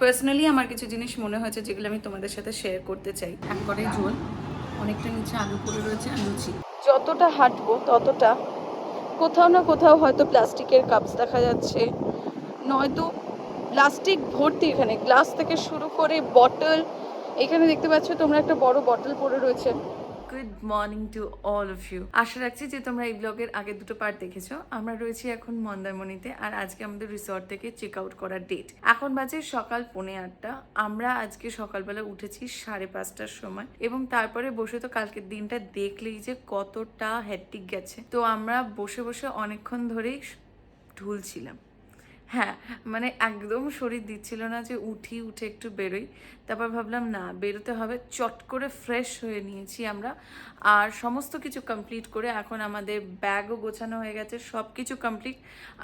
Personally আমার কিছু জিনিস মনে হয়েছে যেগুলো আমি তোমাদের সাথে শেয়ার করতে চাই। এক কড়াই ঝোল, অনেকটা নিচে আলু পড়ে রয়েছে আর লুচি। যতটা হাঁটবো ততটা কোথাও না কোথাও হয়তো প্লাস্টিকের কাপস দেখা যাচ্ছে, নয়তো প্লাস্টিক ভর্তি। এখানে গ্লাস থেকে শুরু করে বটল, এখানে দেখতে পাচ্ছ তোমরা একটা বড় বটল পড়ে রয়েছে। Good morning to all of you. আশা রাখছি যে তোমরা এই ব্লগের আগের দুটো পার্ট দেখেছো। আমরা রয়েছি এখন মন্দারমণিতে, আর আজকে আমাদের রিসর্ট থেকে চেক আউট করার ডেট। এখন বাজে সকাল 8:45। আমরা আজকে সকালবেলা উঠেছি 5:30টার সময়, এবং তারপরে বসে তো কালকের দিনটা দেখলেই যে কতটা হেক্টিক গেছে। তো আমরা বসে বসে অনেকক্ষণ ধরেই ঢুলছিলাম। হ্যাঁ, মানে একদম শরীর দিচ্ছিল না যে উঠে একটু বেরোই। তারপর ভাবলাম না, বেরোতে হবে। চট করে ফ্রেশ হয়ে নিয়েছি আমরা, আর সমস্ত কিছু কমপ্লিট করে এখন আমাদের ব্যাগও গোছানো হয়ে গেছে, সব কিছু কমপ্লিট।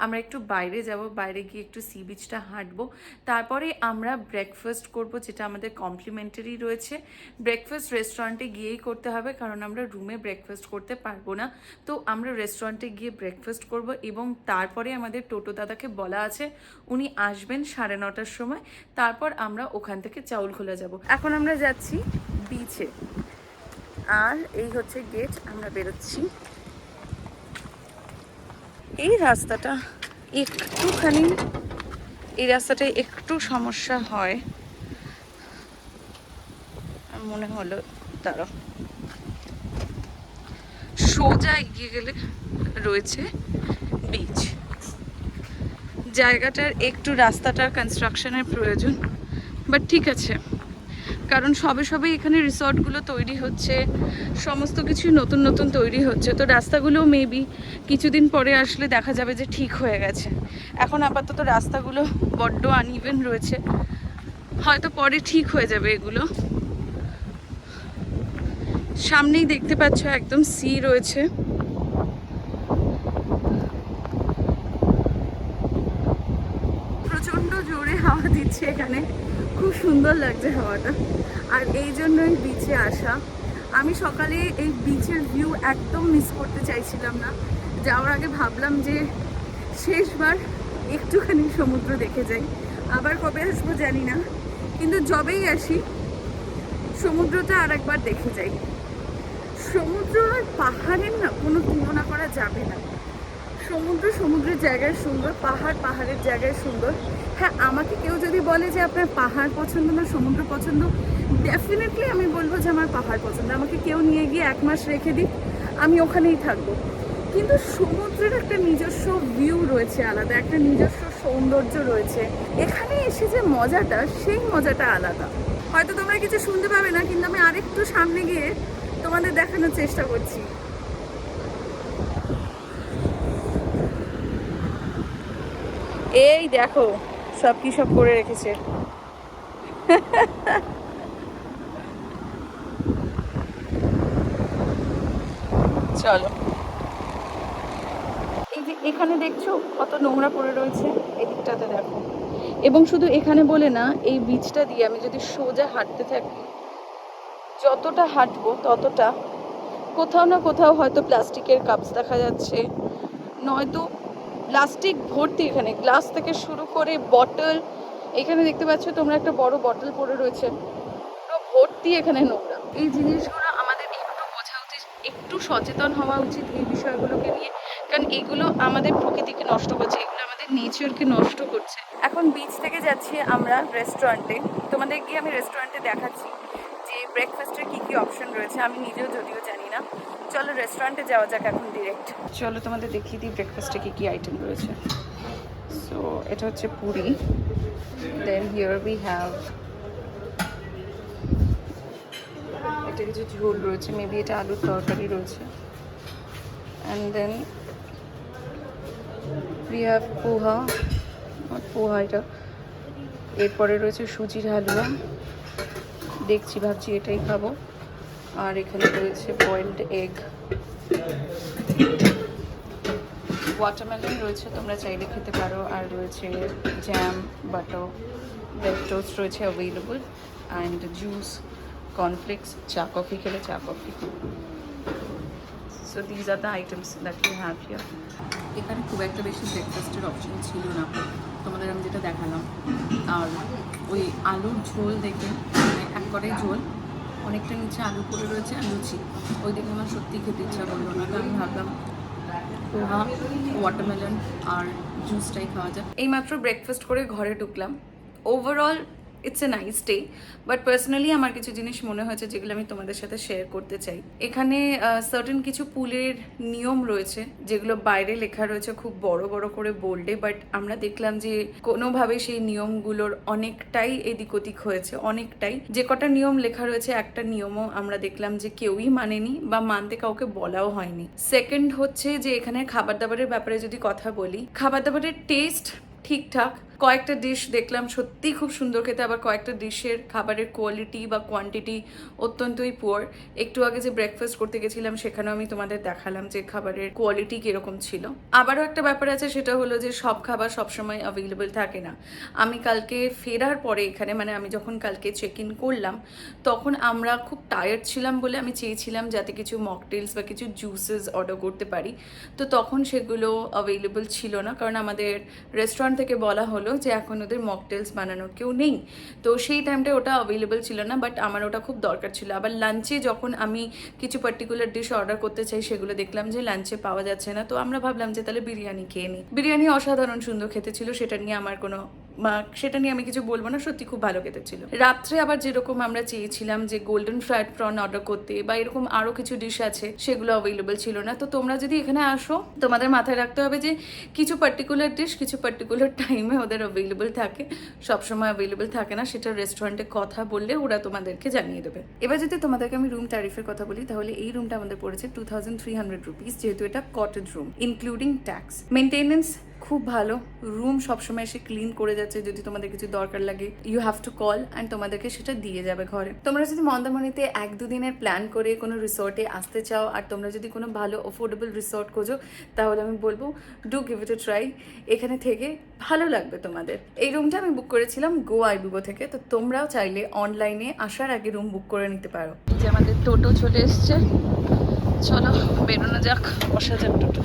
আমরা একটু বাইরে যাব, বাইরে গিয়ে একটু সি বিচটা হাঁটবো, তারপরে আমরা ব্রেকফাস্ট করব, যেটা আমাদের কমপ্লিমেন্টারি রয়েছে। ব্রেকফাস্ট রেস্টুরেন্টে গিয়েই করতে হবে, কারণ আমরা রুমে ব্রেকফাস্ট করতে পারবো না। তো আমরা রেস্টুরেন্টে গিয়ে ব্রেকফাস্ট করব, এবং তারপরে আমাদের টোটো দাদাকে বলা আছে উনি আসবেন 9:30টার সময়। তারপর আমরা ওখান থেকে চাউলখোলা যাব। এখন আমরা যাচ্ছি বিচে, আর এই হচ্ছে গেট, আমরা বেরোচ্ছি। এই রাস্তাটা একটুখানি, এই রাস্তাটায় একটু সমস্যা হয় মনে হলো। তারা সোজা এগিয়ে গেলে রয়েছে বিচ। জায়গাটার একটু রাস্তাটার কনস্ট্রাকশনের প্রয়োজন, বাট ঠিক আছে, কারণ সবে এখানে রিসর্টগুলো তৈরি হচ্ছে, সমস্ত কিছুই নতুন নতুন তৈরি হচ্ছে। তো রাস্তাগুলো মেবি কিছুদিন পরে আসলে দেখা যাবে যে ঠিক হয়ে গেছে। এখন আপাতত রাস্তাগুলো বড্ড আনইভেন রয়েছে, হয়তো পরে ঠিক হয়ে যাবে এগুলো। সামনেই দেখতে পাচ্ছ একদম সি রয়েছে। প্রচণ্ড জোরে হাওয়া দিচ্ছে এখানে, খুব সুন্দর লাগছে হাওয়াটা, আর এই জন্যই বিচে আসা। আমি সকালে এই বিচের ভিউ একদম মিস করতে চাইছিলাম না। যাওয়ার আগে ভাবলাম যে শেষবার একটুখানি সমুদ্র দেখে যাই, আবার কবে আসবো জানি না, কিন্তু যবেই আসি সমুদ্রটা আর একবার দেখে যাই। সমুদ্র আর পাহাড়ের না কোনো তুলনা করা যাবে না। সমুদ্র সমুদ্রের জায়গায় সুন্দর, পাহাড় পাহাড়ের জায়গায় সুন্দর। হ্যাঁ, আমাকে কেউ যদি বলে যে আপনার পাহাড় পছন্দ না সমুদ্র পছন্দ, ডেফিনেটলি আমি বলবো যে আমার পাহাড় পছন্দ। আমাকে কেউ নিয়ে গিয়ে 1 মাস রেখে দিক, আমি ওখানেই থাকবো। কিন্তু সমুদ্রের একটা নিজস্ব ভিউ রয়েছে আলাদা, একটা নিজস্ব সৌন্দর্য রয়েছে। এখানে এসে যে মজাটা, সেই মজাটা আলাদা। হয়তো তোমরা কিছু শুনতে পাবে না, কিন্তু আমি আরেকটু সামনে গিয়ে তোমাদের দেখানোর চেষ্টা করছি। এই দেখো সব কি সব করে রেখেছে। চলো, এই যে এখানে দেখছো কত নোংরা পড়ে রয়েছে, এদিকটাতে দেখো। এবং শুধু এখানে বলে না, এই বীজটা দিয়ে আমি যদি সোজা হাঁটতে থাকি, যতটা হাঁটবো ততটা কোথাও না কোথাও হয়তো প্লাস্টিকের কাপস দেখা যাচ্ছে, নয়তো প্লাস্টিক ভর্তি। এখানে গ্লাস থেকে শুরু করে বটল, এখানে দেখতে পাচ্ছ তোমরা একটা বড় বটল পড়ে রয়েছে, পুরো ভর্তি এখানে নোংরা। এই জিনিসগুলো আমাদের একটু বোঝা উচিত, একটু সচেতন হওয়া উচিত এই বিষয়গুলোকে নিয়ে, কারণ এগুলো আমাদের প্রকৃতিকে নষ্ট করছে, এগুলো আমাদের নেচারকে নষ্ট করছে। এখন বিচ থেকে যাচ্ছি আমরা রেস্টুরেন্টে, তোমাদের গিয়ে আমি রেস্টুরেন্টে দেখাচ্ছি যে ব্রেকফাস্টের কী কী অপশন রয়েছে। আমি নিজেও যদিও জানি না। চলো রেস্টুরেন্টে যাওয়া যাক এখন ডিরেক্ট। চলো তোমাদের দেখিয়ে দিই ব্রেকফাস্টে কী কী আইটেম রয়েছে। সো এটা হচ্ছে puri, then here we have, এটা কিছু ঝোল রয়েছে, মেবি এটা আলুর তরকারি রয়েছে, and then we have poha, poha এটা। এরপরে রয়েছে সুজির হালুয়া, দেখছি ভাবছি এটাই খাবো। আর এখানে রয়েছে বয়েলড এগ, ওয়াটারমেলন রয়েছে, তোমরা চাইলে খেতে পারো, আর রয়েছে জ্যাম, বাটার, ব্রেড টোস্ট রয়েছে অ্যাভেলেবল, অ্যান্ড জুস, কর্নফ্লেক্স, চা কফি খেলে চা coffee. So these are the items that you have here. এখানে খুব একটা বেশি ব্রেকফাস্টের অপশন ছিল না, তোমাদের আমি যেটা দেখালাম। আর ওই আলুর ঝোল দেখে মানে এক কড়াই ঝোল, অনেকটা নিচে আলু পড়ে রয়েছে আর লুচি, ওই দেখে আমার সত্যি খেতে ইচ্ছা করলো না। তো আমি ভাবলাম পোহা, ওয়াটারমেলন আর জুসটাই খাওয়া যায়। এইমাত্র ব্রেকফাস্ট করে ঘরে ঢুকলাম। Overall it's a nice day, but personally আমার কিছু জিনিস মনে হয়েছে যেগুলো আমি তোমাদের সাথে শেয়ার করতে চাই। এখানে সার্টেন কিছু পুলের নিয়ম রয়েছে যেগুলো বাইরে লেখা রয়েছে খুব বড় বড় করে বোল্ডে, বাট আমরা দেখলাম যে কোনোভাবে সেই নিয়মগুলোর অনেকটাই এদিক ওদিক হয়েছে, অনেকটাই। যে কটা নিয়ম লেখা রয়েছে একটা নিয়মও আমরা দেখলাম যে কেউই মানেনি বা মানতে কাউকে বলাও হয়নি। সেকেন্ড হচ্ছে যে এখানে খাবার দাবারের ব্যাপারে যদি কথা বলি, খাবার দাবারের টেস্ট ঠিকঠাক, কয়েকটা ডিশ দেখলাম সত্যিই খুব সুন্দর খেতে, আবার কয়েকটা ডিশের খাবারের কোয়ালিটি বা কোয়ান্টিটি অত্যন্তই পুয়ার। একটু আগে যে ব্রেকফাস্ট করতে গেছিলাম সেখানেও আমি তোমাদের দেখালাম যে খাবারের কোয়ালিটি কীরকম ছিল। আবারও একটা ব্যাপার আছে, সেটা হলো যে সব খাবার সবসময় অ্যাভেলেবেল থাকে না। আমি কালকে ফেরার পরে এখানে মানে আমি যখন কালকে চেক ইন করলাম তখন আমরা খুব টায়ার্ড ছিলাম বলে আমি চেয়েছিলাম যাতে কিছু মকটেলস বা কিছু জুসেস অর্ডার করতে পারি, তো তখন সেগুলো অ্যাভেলেবেল ছিল না, কারণ আমাদের রেস্টুরেন্ট থেকে বলা হলো যে এখন ওদের মকটেলস বানানোর কেউ নেই, তো সেই টাইমটা ওটা অ্যাভেলেবেল ছিল না, বাট আমার ওটা খুব দরকার ছিল। আবার লাঞ্চে যখন আমি কিছু পার্টিকুলার ডিশ অর্ডার করতে চাই সেগুলো দেখলাম যে লাঞ্চে পাওয়া যাচ্ছে না, তো আমরা ভাবলাম যে তাহলে বিরিয়ানি খেয়ে নিই। বিরিয়ানি অসাধারণ সুন্দর খেতে ছিল, সেটা নিয়ে আমি কিছু বলবো না, সত্যি খুব ভালো খেতে ছিল। রাত্রে আবার যেরকম আমরা চেয়েছিলাম যে গোল্ডেন ফ্রাইড প্রন অর্ডার করতে বা এরকম আরো কিছু ডিশ আছে সেগুলো অ্যাভেলেবেল ছিল না। তো তোমরা যদি এখানে আসো তোমাদের মাথায় রাখতে হবে যে কিছু পার্টিকুলার ডিশ কিছু পার্টিকুলার টাইমে ওদের অ্যাভেলেবেল থাকে, সবসময় অ্যাভেলেবেল থাকে না, সেটা রেস্টুরেন্টে কথা বললে ওরা তোমাদেরকে জানিয়ে দেবে। এবার যদি তোমাদেরকে আমি রুম ট্যারিফের কথা বলি তাহলে এই রুমটা আমাদের পড়েছে 2300 রুপিস, যেহেতু এটা cottage room including tax. Maintenance খুব ভালো, রুম সবসময় এসে ক্লিন করে যাচ্ছে, যদি তোমাদের কিছু দরকার লাগে you have to call and তোমাদেরকে সেটা দিয়ে যাবে ঘরে। তোমরা যদি মন্দারমণিতে 1-2 দিনের প্ল্যান করে কোনো রিসর্টে আসতে চাও আর তোমরা যদি কোনো ভালো অ্যাফোর্ডেবল রিসর্ট খোঁজো তাহলে আমি বলবো do give it A try, এখানে থেকে ভালো লাগবে তোমাদের। এই রুমটা আমি বুক করেছিলাম গোয়া আইবুগো থেকে, তো তোমরাও চাইলে অনলাইনে আসার আগে রুম বুক করে নিতে পারো। যে আমাদের টোটো চলে এসছে, চলো বেরোনো যাক, বসা যাক টোটো।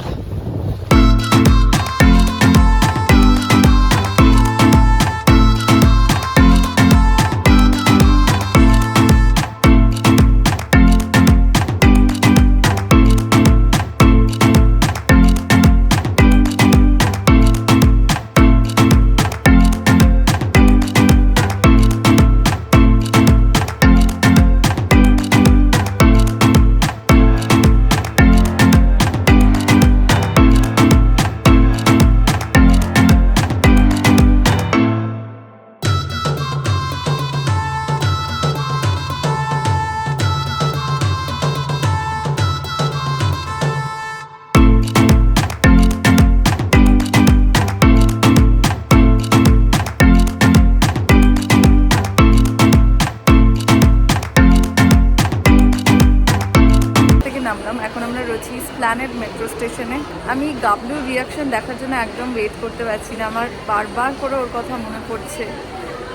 এখন আমরা রয়েছি স্প্ল্যানেড মেট্রো স্টেশনে। আমি গাবলুর রিয়াকশন দেখার জন্য একদম ওয়েট করতে পারছি না, আমার বারবার করে ওর কথা মনে পড়ছে।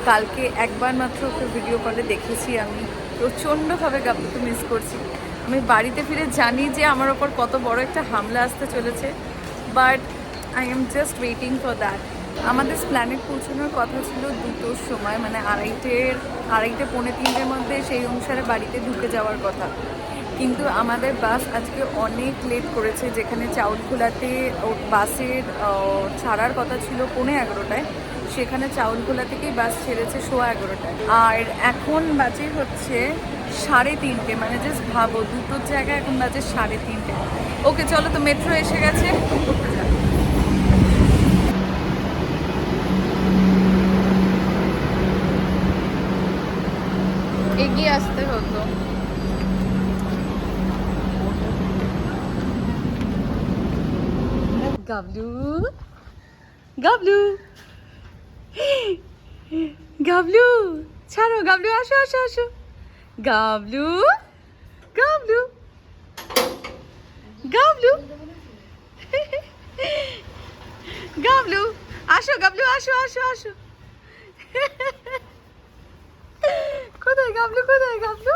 কালকে একবার মাত্র ওকে ভিডিও কলে দেখেছি, আমি প্রচণ্ডভাবে গাবলুকে মিস করছি। আমি বাড়িতে ফিরে জানি যে আমার ওপর কত বড় একটা হামলা আসতে চলেছে, but I am just waiting for that. আমাদের স্প্ল্যানেড পৌঁছানোর কথা ছিল 2টোর সময়, মানে 2:30 পৌনে 3টের মধ্যে সেই অনুসারে বাড়িতে ঢুকে যাওয়ার কথা, কিন্তু আমাদের বাস আজকে অনেক লেট করেছে। যেখানে চাউলখোলাতে বাসের ছাড়ার কথা ছিল 11:15, সেখানে চাউলখোলা থেকেই বাস ছেড়েছে 11:15, আর এখন বাজে হচ্ছে 3:30, মানে জাস্ট ভাবো 2টোর জায়গায় এখন বাজে 3:30। ওকে চলো, তো মেট্রো এসে গেছে, এগিয়ে আসতে হতো। গাবলু গাবলু গাবলু ছাড়ো, গাবলু আসো আসো আসো, গাবলু গাবলু গাবলু গাবলু আসো, গাবলু আসো আসো আসো। কোথায় গাবলু, কোথায় গাবলু,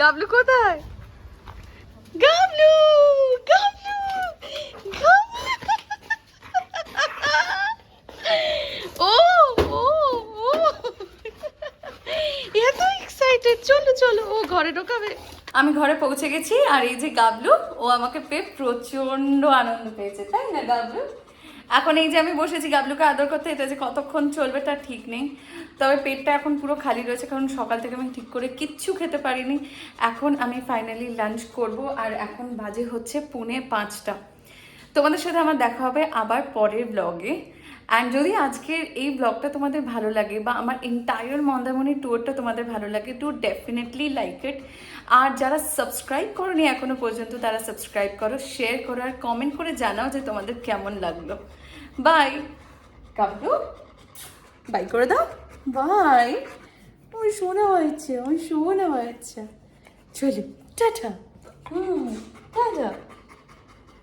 গাবলু কোথায়, গাবলু গাবলু ও ও ও চলো চলো, ও ঘরে ঢোকাবে। আমি ঘরে পৌঁছে গেছি, আর এই যে গাবলু, ও আমাকে পেয়ে প্রচন্ড আনন্দ পেয়েছে, তাই না গাবলু? এখন এই যে আমি বসেছি গাবলুকে আদর করতে, এটা যে কতক্ষণ চলবে তার ঠিক নেই। তবে পেটটা এখন পুরো খালি রয়েছে, কারণ সকাল থেকে আমি ঠিক করে কিচ্ছু খেতে পারিনি। এখন আমি ফাইনালি লাঞ্চ করব, আর এখন বাজে হচ্ছে 4:45। তোমাদের সাথে আমার দেখা হবে আবার পরের ব্লগে। অ্যান্ড যদি আজকের এই ব্লগটা তোমাদের ভালো লাগে, বা আমার এন্টায়ার মন্দারমণি ট্যুরটা তোমাদের ভালো লাগে, টু ডেফিনেটলি লাইক ইট। আর যারা সাবস্ক্রাইব করোনি এখনো পর্যন্ত, তারা সাবস্ক্রাইব করো, শেয়ার করো, আর কমেন্ট করে জানাও যে তোমাদের কেমন লাগলো। বাই কাবলু, বাই করে দাও, বাই। ওই শোনা হয়েছে, ওই শোনা হয়েছে। চলো, টাটা। টাটা।